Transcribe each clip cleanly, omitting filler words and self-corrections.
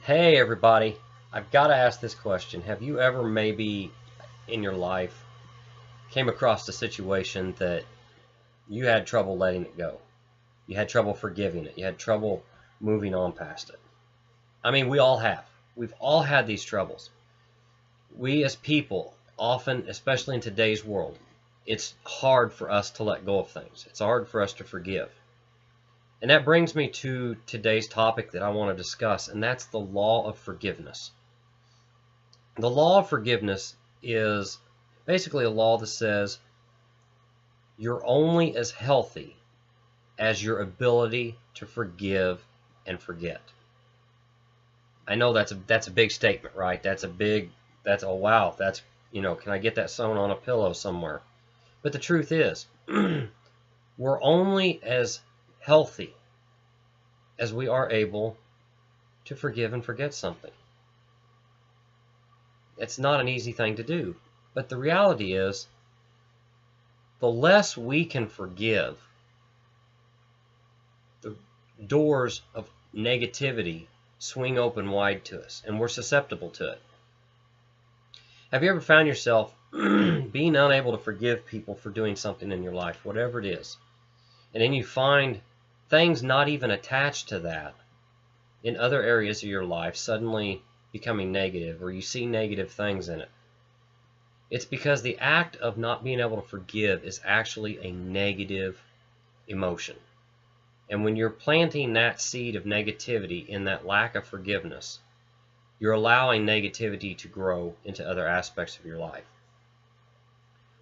Hey everybody, I've got to ask this question. Have you ever maybe in your life came across a situation that you had trouble letting it go? You had trouble forgiving it. You had trouble moving on past it. I mean, we all have. We've all had these troubles. We as people often, especially in today's world, it's hard for us to let go of things. It's hard for us to forgive. And that brings me to today's topic that I want to discuss, and that's the law of forgiveness. The law of forgiveness is basically a law that says you're only as healthy as your ability to forgive and forget. I know that's a big statement, right? Oh wow, can I get that sewn on a pillow somewhere? But the truth is, we're only as healthy as we are able to forgive and forget something. It's not an easy thing to do. But the reality is, the less we can forgive, the doors of negativity swing open wide to us, and we're susceptible to it. Have you ever found yourself being unable to forgive people for doing something in your life, whatever it is, and then you find things not even attached to that in other areas of your life suddenly becoming negative, or you see negative things in it? It's because the act of not being able to forgive is actually a negative emotion. And when you're planting that seed of negativity in that lack of forgiveness, you're allowing negativity to grow into other aspects of your life.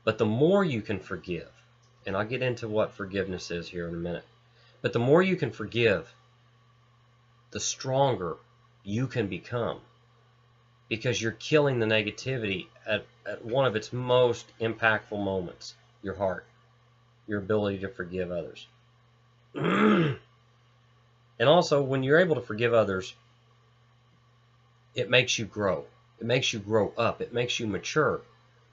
But the more you can forgive, and I'll get into what forgiveness is here in a minute, but the more you can forgive, the stronger you can become, because you're killing the negativity at one of its most impactful moments, your heart, your ability to forgive others. And also, when you're able to forgive others, it makes you grow. It makes you grow up. It makes you mature,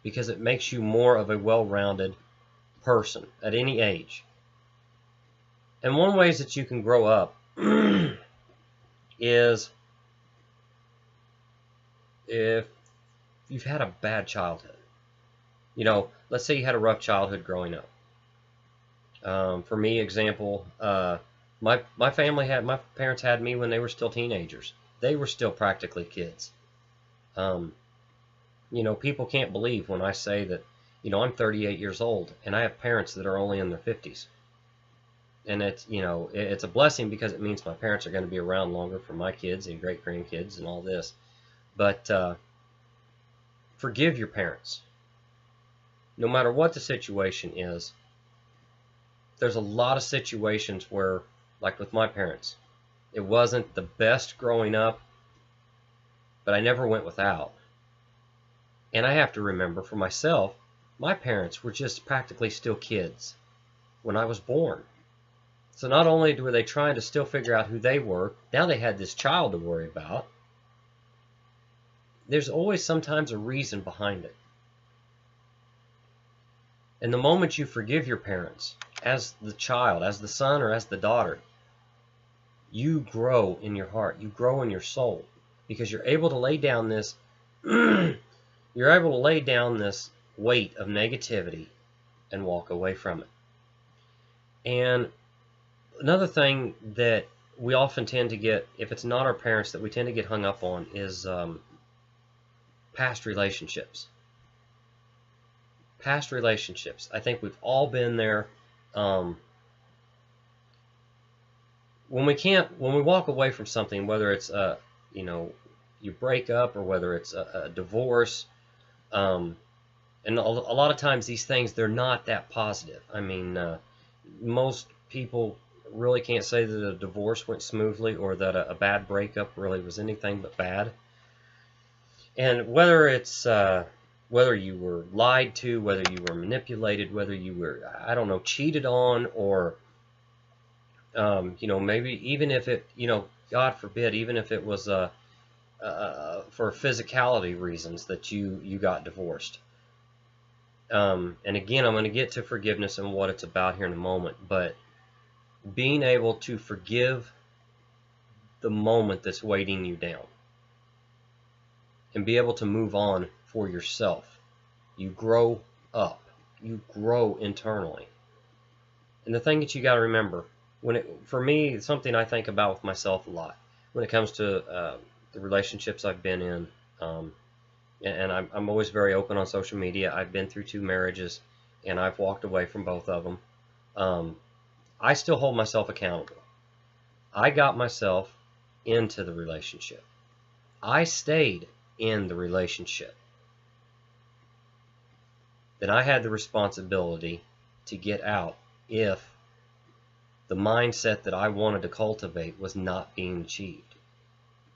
because it makes you more of a well-rounded person at any age. And one of the ways that you can grow up is if you've had a bad childhood. Let's say you had a rough childhood growing up. For me, example, my parents had me when they were still teenagers. They were still practically kids. People can't believe when I say that, I'm 38 years old and I have parents that are only in their 50s. And it's a blessing, because it means my parents are going to be around longer for my kids and great grandkids and all this. But forgive your parents. No matter what the situation is, there's a lot of situations where, like with my parents, it wasn't the best growing up, but I never went without. And I have to remember for myself, my parents were just practically still kids when I was born. So not only were they trying to still figure out who they were, now they had this child to worry about. There's always sometimes a reason behind it. And the moment you forgive your parents, as the child, as the son or as the daughter, you grow in your heart, you grow in your soul, because you're able to lay down this weight of negativity and walk away from it. And another thing that we often tend to get, if it's not our parents, that we tend to get hung up on is past relationships. Past relationships. I think we've all been there. When we walk away from something, whether it's you break up, or whether it's a divorce, and a lot of times these things, they're not that positive. I mean, most people really can't say that a divorce went smoothly, or that a bad breakup really was anything but bad. And whether it's whether you were lied to, whether you were manipulated, whether you were, I don't know, cheated on, or maybe even if it, God forbid, even if it was for physicality reasons that you got divorced. And again, I'm going to get to forgiveness and what it's about here in a moment, but being able to forgive the moment that's weighting you down. and be able to move on for yourself. You grow up. You grow internally. And the thing that you got to remember, for me, it's something I think about with myself a lot when it comes to the relationships I've been in. And I'm always very open on social media. I've been through 2 marriages, and I've walked away from both of them. I still hold myself accountable. I got myself into the relationship. I stayed in the relationship. Then I had the responsibility to get out if the mindset that I wanted to cultivate was not being achieved.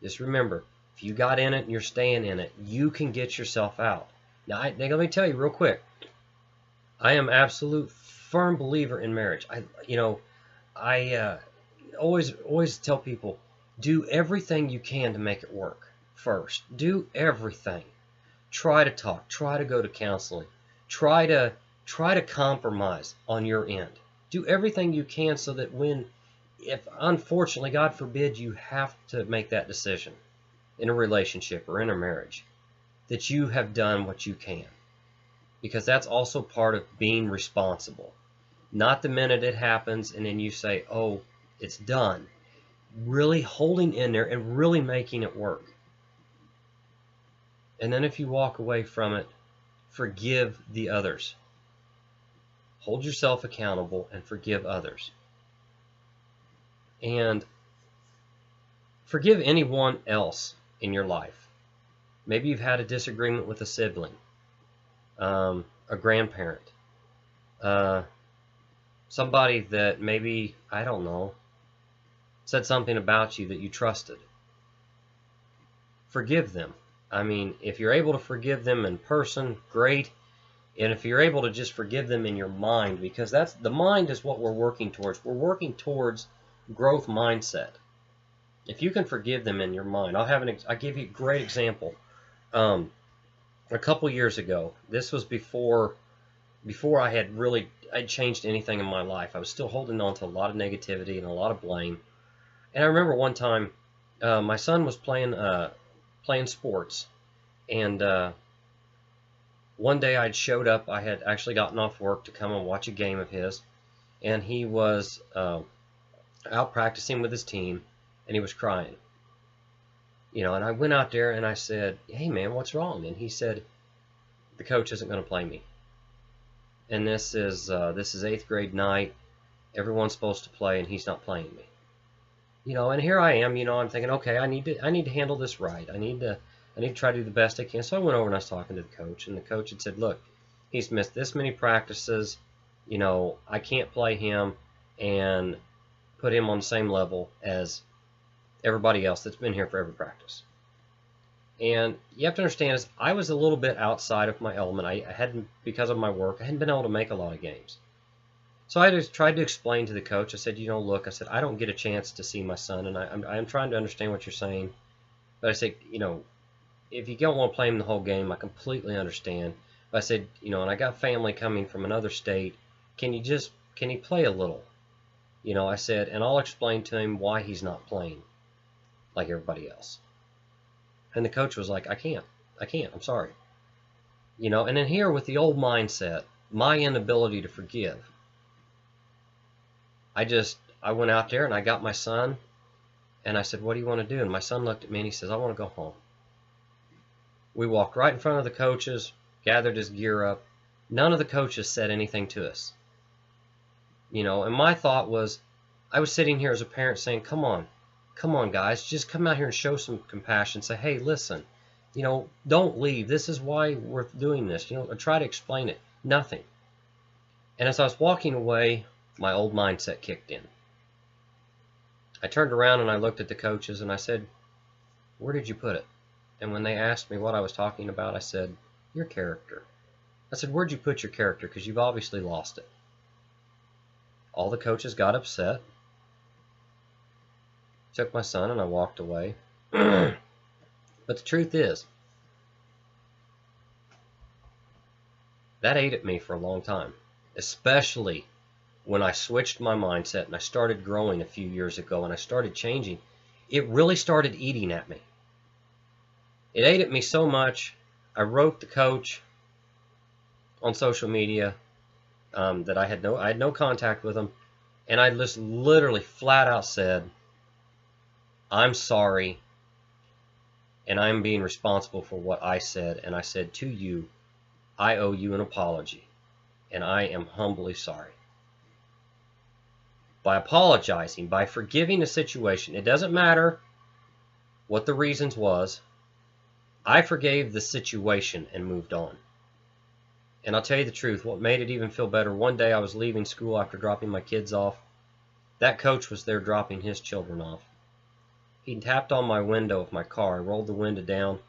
Just remember, if you got in it and you're staying in it, you can get yourself out. Now, let me tell you real quick. I am absolute firm believer in marriage. I always tell people, do everything you can to make it work first. Do everything. Try to talk. Try to go to counseling. Try to compromise on your end. Do everything you can so that if unfortunately, God forbid, you have to make that decision in a relationship or in a marriage, that you have done what you can. Because that's also part of being responsible. Not the minute it happens and then you say, oh, it's done. Really holding in there and really making it work. And then if you walk away from it, forgive the others. Hold yourself accountable and forgive others. And forgive anyone else in your life. Maybe you've had a disagreement with a sibling, a grandparent, somebody that maybe, I don't know, said something about you that you trusted. Forgive them. I mean, if you're able to forgive them in person, great. And if you're able to just forgive them in your mind, because the mind is what we're working towards. We're working towards growth mindset. If you can forgive them in your mind, I'll give you a great example. A couple years ago, this was before I'd changed anything in my life. I was still holding on to a lot of negativity and a lot of blame. And I remember one time, my son was playing sports, and one day I'd showed up. I had actually gotten off work to come and watch a game of his, and he was out practicing with his team, and he was crying. And I went out there and I said, hey man, what's wrong? And he said, the coach isn't going to play me. And this is 8th grade night. Everyone's supposed to play, and he's not playing me. And here I am. I'm thinking, okay, I need to handle this right. I need to try to do the best I can. So I went over and I was talking to the coach, and the coach had said, look, he's missed this many practices. I can't play him and put him on the same level as everybody else that's been here for every practice. And you have to understand is I was a little bit outside of my element. I hadn't, because of my work, I hadn't been able to make a lot of games. So I just tried to explain to the coach. I said, look, I said, I don't get a chance to see my son, and I'm trying to understand what you're saying. But I said, if you don't want to play him the whole game, I completely understand. But I said, and I got family coming from another state. Can he play a little? I said, and I'll explain to him why he's not playing like everybody else. And the coach was like, I can't, I'm sorry. And then here with the old mindset, my inability to forgive, I went out there and I got my son, and I said, what do you want to do? And my son looked at me and he says, I want to go home. We walked right in front of the coaches, gathered his gear up. None of the coaches said anything to us. And my thought was, I was sitting here as a parent saying, come on guys, just come out here and show some compassion. Say, hey, listen, don't leave. This is why we're doing this. I try to explain it. Nothing. And as I was walking away, my old mindset kicked in. I turned around and I looked at the coaches and I said, where did you put it? And when they asked me what I was talking about, I said, your character. I said, where'd you put your character? Because you've obviously lost it. All the coaches got upset. Took my son and I walked away. But the truth is, that ate at me for a long time, especially when I switched my mindset and I started growing a few years ago and I started changing. It really started eating at me. It ate at me so much, I wrote the coach on social media that I had no contact with him, and I just literally flat out said, I'm sorry, and I'm being responsible for what I said, and I said to you, I owe you an apology, and I am humbly sorry. By apologizing, by forgiving the situation, it doesn't matter what the reasons was, I forgave the situation and moved on. And I'll tell you the truth, what made it even feel better, one day I was leaving school after dropping my kids off. That coach was there dropping his children off. He tapped on my window of my car. I rolled the window down.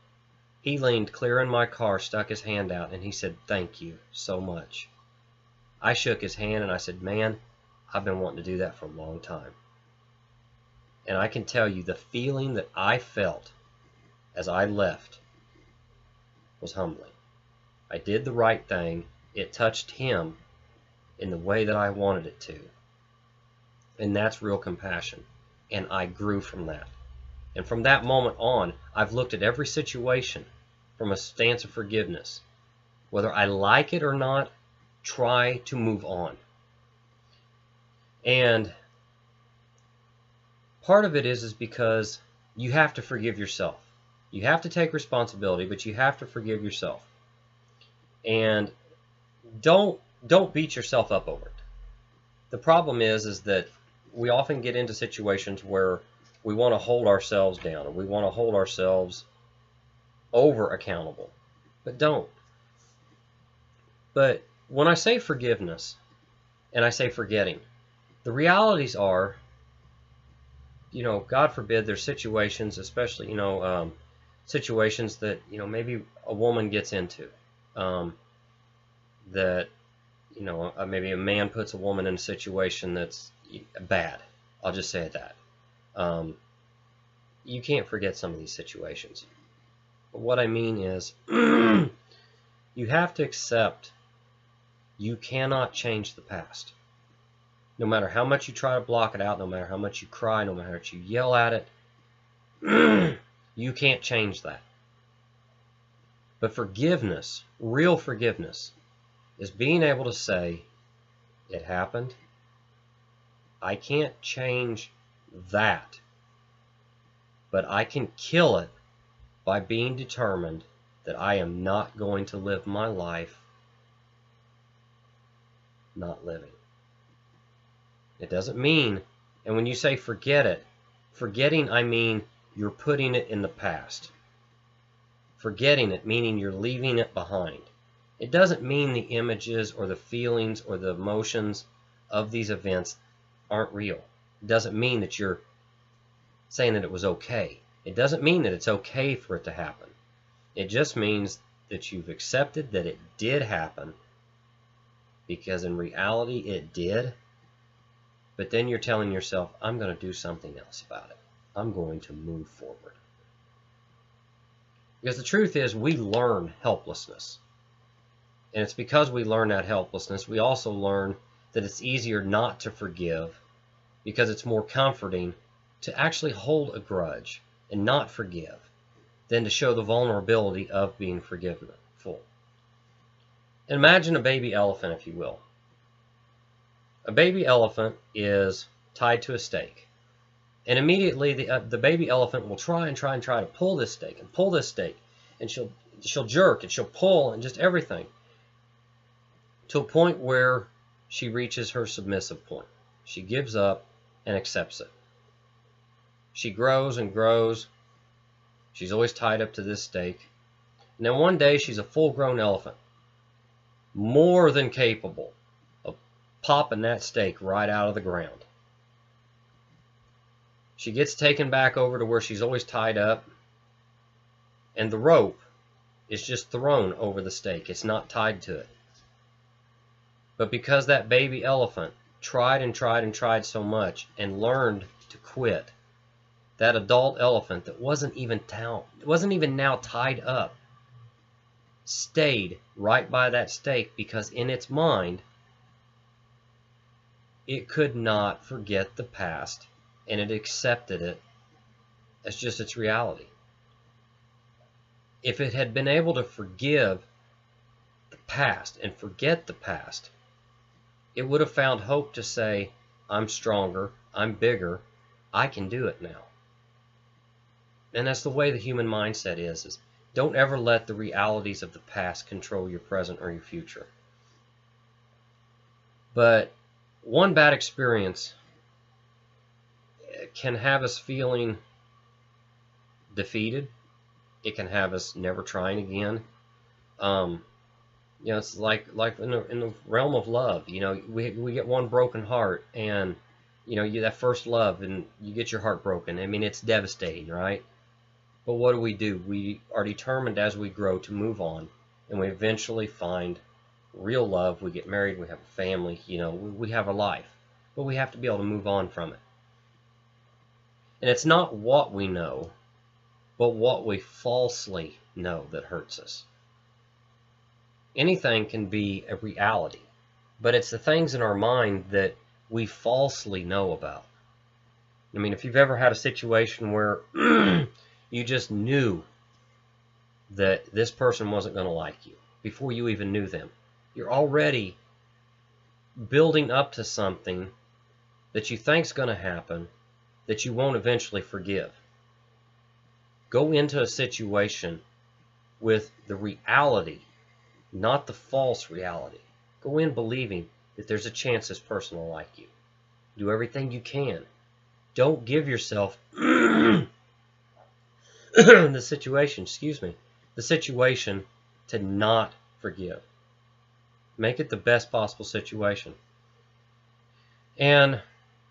He leaned clear in my car, stuck his hand out, and he said, thank you so much. I shook his hand and I said, man, I've been wanting to do that for a long time. And I can tell you the feeling that I felt as I left was humbling. I did the right thing. It touched him in the way that I wanted it to. And that's real compassion. And I grew from that. And from that moment on, I've looked at every situation from a stance of forgiveness. Whether I like it or not, try to move on. And part of it is because you have to forgive yourself. You have to take responsibility, but you have to forgive yourself. And don't beat yourself up over it. The problem is that we often get into situations where we want to hold ourselves down, or we want to hold ourselves over accountable, but don't. But when I say forgiveness and I say forgetting, the realities are, God forbid, there's situations, especially, situations that, maybe a woman gets into, that, maybe a man puts a woman in a situation that's bad. I'll just say it that. You can't forget some of these situations. But what I mean is, you have to accept you cannot change the past. No matter how much you try to block it out, no matter how much you cry, no matter how much you yell at it, you can't change that. But forgiveness, real forgiveness, is being able to say, it happened. I can't change that. But I can kill it by being determined that I am not going to live my life not living. It doesn't mean, and when you say forget it, forgetting, I mean you're putting it in the past. Forgetting it, meaning you're leaving it behind. It doesn't mean the images or the feelings or the emotions of these events aren't real. It doesn't mean that you're saying that it was okay. It doesn't mean that it's okay for it to happen. It just means that you've accepted that it did happen, because in reality it did. But then you're telling yourself, I'm going to do something else about it. I'm going to move forward. Because the truth is, we learn helplessness. And it's because we learn that helplessness, we also learn that it's easier not to forgive, because it's more comforting to actually hold a grudge and not forgive than to show the vulnerability of being forgiveful. Imagine a baby elephant, if you will. A baby elephant is tied to a stake. And immediately the baby elephant will try to pull this stake and pull this stake. And she'll jerk and she'll pull and just everything, to a point where she reaches her submissive point. She gives up and accepts it. She grows and grows. She's always tied up to this stake. And then one day she's a full-grown elephant, more than capable of popping that stake right out of the ground. She gets taken back over to where she's always tied up, and the rope is just thrown over the stake. It's not tied to it. But because that baby elephant tried and tried and tried so much and learned to quit, that adult elephant that wasn't even now tied up stayed right by that stake, because in its mind it could not forget the past, and it accepted it as just its reality. if it had been able to forgive the past and forget the past, it would have found hope to say, I'm stronger, I'm bigger, I can do it now. And that's the way the human mindset is don't ever let the realities of the past control your present or your future. But one bad experience can have us feeling defeated. It can have us never trying again. It's like in the realm of love. We get one broken heart, and you that first love, and you get your heart broken. I mean, it's devastating, right? But what do? We are determined as we grow to move on, and we eventually find real love. We get married, we have a family, we have a life, but we have to be able to move on from it. And it's not what we know, but what we falsely know that hurts us. Anything can be a reality, but it's the things in our mind that we falsely know about. I mean, if you've ever had a situation where you just knew that this person wasn't going to like you before you even knew them, you're already building up to something that you think's going to happen that you won't eventually forgive. Go into a situation with the reality, not the false reality. Go in believing that there's a chance this person will like you. Do everything you can. Don't give yourself the situation to not forgive. Make it the best possible situation. And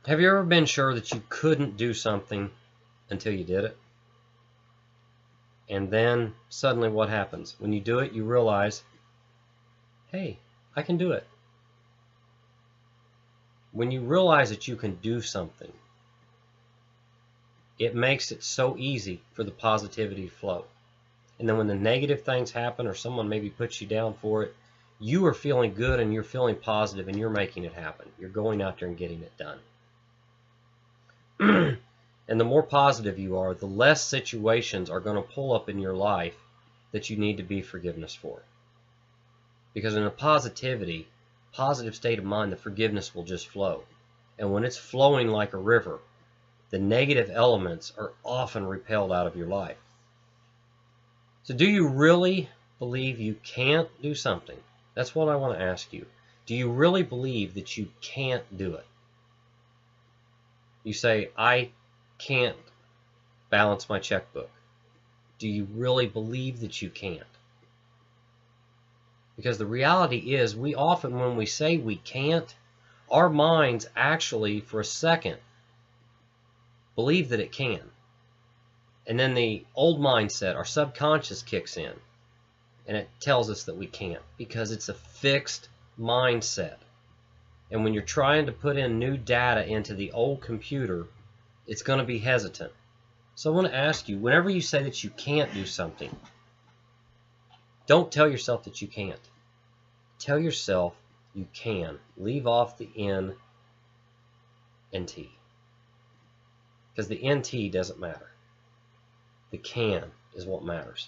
have you ever been sure that you couldn't do something until you did it? And then suddenly what happens? When you do it, you realize, hey, I can do it. When you realize that you can do something, it makes it so easy for the positivity to flow. And then when the negative things happen or someone maybe puts you down for it, you are feeling good and you're feeling positive and you're making it happen. You're going out there and getting it done. And the more positive you are, the less situations are going to pull up in your life that you need to be forgiveness for. Because in a positive state of mind, the forgiveness will just flow. And when it's flowing like a river, the negative elements are often repelled out of your life. So do you really believe you can't do something? That's what I want to ask you. Do you really believe that you can't do it? You say, I can't balance my checkbook. Do you really believe that you can't? Because the reality is, we often, when we say we can't, our minds actually, for a second, believe that it can. And then the old mindset, our subconscious, kicks in. And it tells us that we can't. Because it's a fixed mindset. And when you're trying to put in new data into the old computer, it's going to be hesitant. So I want to ask you, whenever you say that you can't do something, don't tell yourself that you can't. Tell yourself you can. Leave off the N and T. Because the NT doesn't matter. The can is what matters.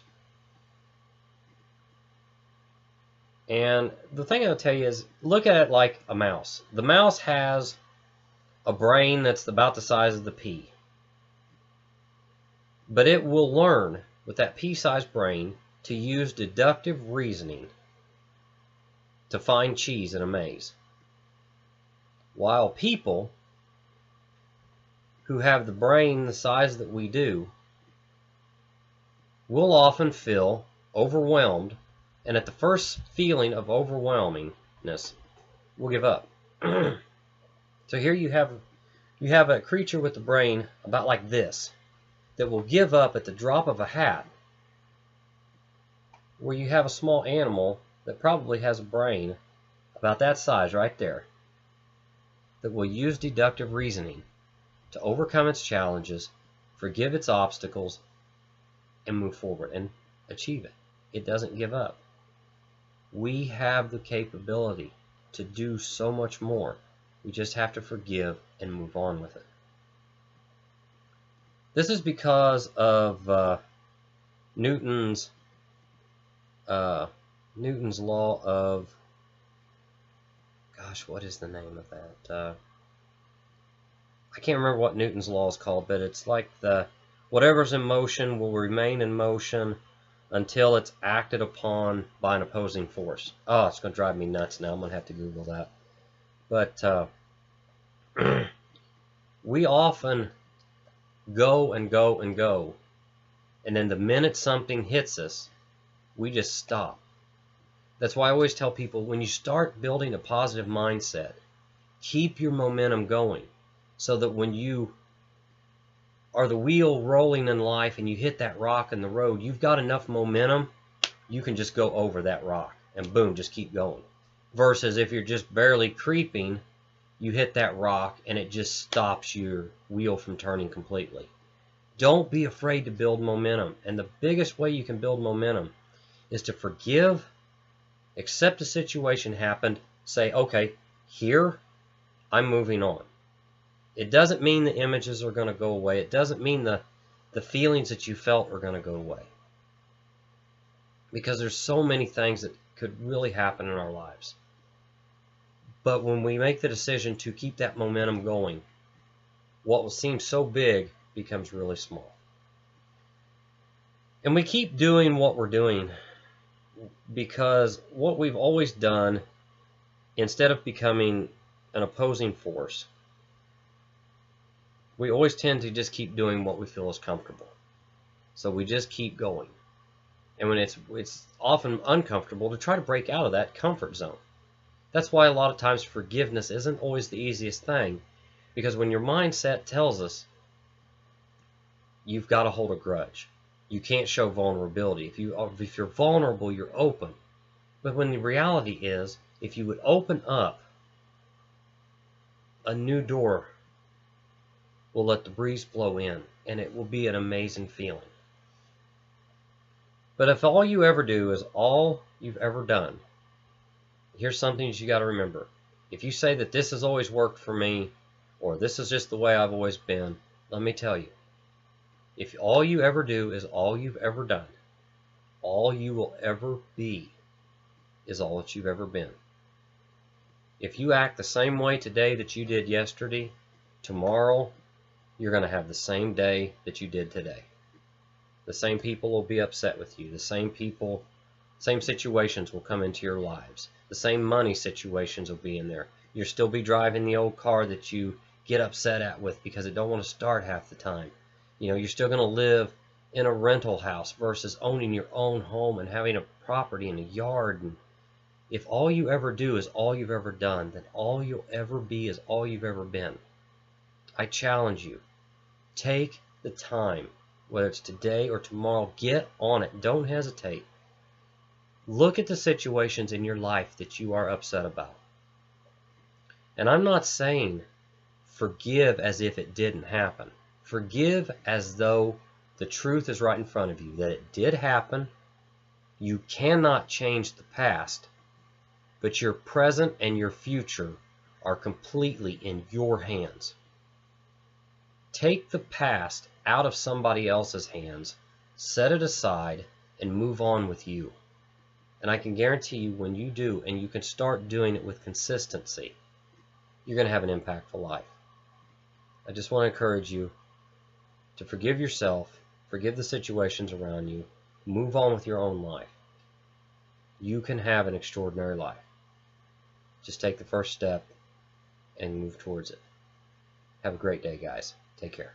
And the thing I'll tell you is, look at it like a mouse. The mouse has a brain that's about the size of the pea. But it will learn with that pea-sized brain to use deductive reasoning to find cheese in a maze. While people who have the brain the size that we do will often feel overwhelmed, and at the first feeling of overwhelmingness, will give up. So here you have a creature with a brain about like this that will give up at the drop of a hat, where you have a small animal that probably has a brain about that size right there that will use deductive reasoning to overcome its challenges, forgive its obstacles, and move forward and achieve it. It doesn't give up. We have the capability to do so much more. We just have to forgive and move on with it. This is because of Newton's Newton's law of, gosh, what is the name of that? I can't remember what Newton's law is called, but it's like whatever's in motion will remain in motion until it's acted upon by an opposing force. Oh, it's going to drive me nuts now. I'm going to have to Google that. But we often go and go and go, and then the minute something hits us, we just stop. That's why I always tell people, when you start building a positive mindset, keep your momentum going, so that when you are the wheel rolling in life and you hit that rock in the road, you've got enough momentum, you can just go over that rock and boom, just keep going. Versus if you're just barely creeping, you hit that rock and it just stops your wheel from turning completely. Don't be afraid to build momentum. And the biggest way you can build momentum is to forgive, accept the situation happened, say, okay, here, I'm moving on. It doesn't mean the images are going to go away. It doesn't mean the feelings that you felt are going to go away. Because there's so many things that could really happen in our lives. But when we make the decision to keep that momentum going, what will seem so big becomes really small. And we keep doing what we're doing because what we've always done, instead of becoming an opposing force, we always tend to just keep doing what we feel is comfortable. So we just keep going. And when it's often uncomfortable to try to break out of that comfort zone. That's why a lot of times forgiveness isn't always the easiest thing, because when your mindset tells us you've got to hold a grudge, you can't show vulnerability. If you're vulnerable, you're open. But when the reality is, if you would open up, a new door will let the breeze blow in, and it will be an amazing feeling. But if all you ever do is all you've ever done, here's something that you got to remember. If you say that this has always worked for me, or this is just the way I've always been, let me tell you, if all you ever do is all you've ever done, all you will ever be is all that you've ever been. If you act the same way today that you did yesterday, tomorrow you're going to have the same day that you did today. The same people will be upset with you. The same people, same situations will come into your lives. The same money situations will be in there. You'll still be driving the old car that you get upset at with because it don't want to start half the time. You know, you're still going to live in a rental house versus owning your own home and having a property and a yard. And if all you ever do is all you've ever done, then all you'll ever be is all you've ever been. I challenge you, take the time, whether it's today or tomorrow, get on it. Don't hesitate. Look at the situations in your life that you are upset about. And I'm not saying forgive as if it didn't happen. Forgive as though the truth is right in front of you, that it did happen. You cannot change the past, but your present and your future are completely in your hands. Take the past out of somebody else's hands, set it aside, and move on with you. And I can guarantee you, when you do, and you can start doing it with consistency, you're going to have an impactful life. I just want to encourage you to forgive yourself, forgive the situations around you, move on with your own life. You can have an extraordinary life. Just take the first step and move towards it. Have a great day, guys. Take care.